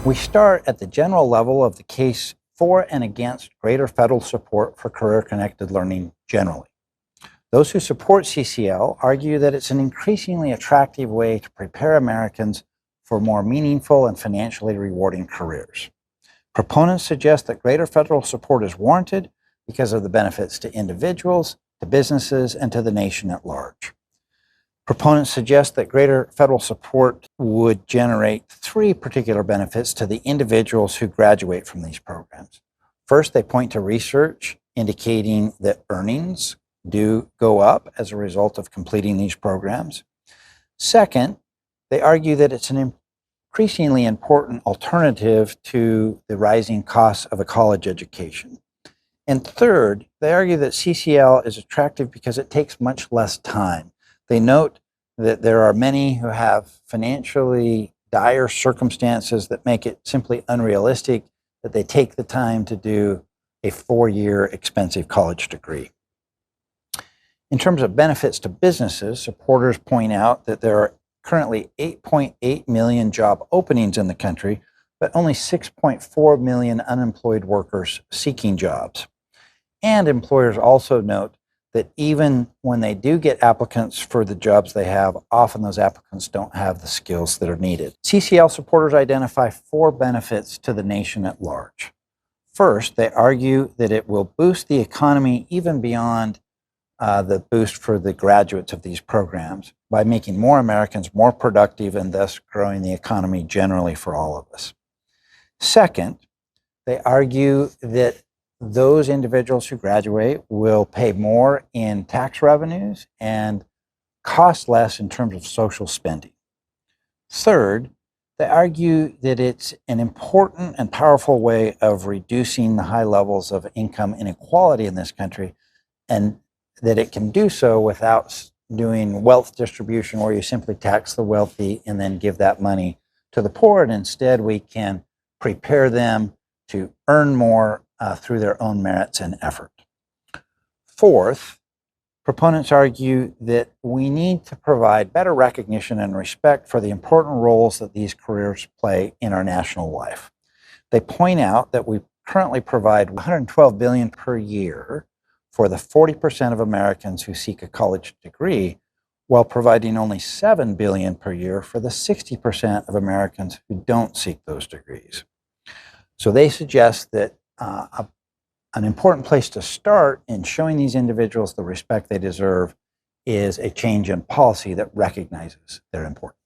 We start at the general level of the case for and against greater federal support for career-connected learning generally. Those who support CCL argue that it's an increasingly attractive way to prepare Americans for more meaningful and financially rewarding careers. Proponents suggest that greater federal support is warranted because of the benefits to individuals, to businesses, and to the nation at large. Proponents suggest that greater federal support would generate three particular benefits to the individuals who graduate from these programs. First, they point to research indicating that earnings do go up as a result of completing these programs. Second, they argue that it's an increasingly important alternative to the rising costs of a college education. And third, they argue that CCL is attractive because it takes much less time. They note that there are many who have financially dire circumstances that make it simply unrealistic that they take the time to do a 4-year expensive college degree. In terms of benefits to businesses, supporters point out that there are currently 8.8 million job openings in the country, but only 6.4 million unemployed workers seeking jobs. And employers also note that even when they do get applicants for the jobs they have, often those applicants don't have the skills that are needed. CCL supporters identify 4 benefits to the nation at large. First, they argue that it will boost the economy even beyond the boost for the graduates of these programs by making more Americans more productive and thus growing the economy generally for all of us. Second, they argue that those individuals who graduate will pay more in tax revenues and cost less in terms of social spending. Third, they argue that it's an important and powerful way of reducing the high levels of income inequality in this country, and that it can do so without doing wealth distribution where you simply tax the wealthy and then give that money to the poor, and instead we can prepare them to earn more through their own merits and effort. Fourth, proponents argue that we need to provide better recognition and respect for the important roles that these careers play in our national life. They point out that we currently provide $112 billion per year for the 40% of Americans who seek a college degree, while providing only $7 billion per year for the 60% of Americans who don't seek those degrees. So they suggest that an important place to start in showing these individuals the respect they deserve is a change in policy that recognizes their importance.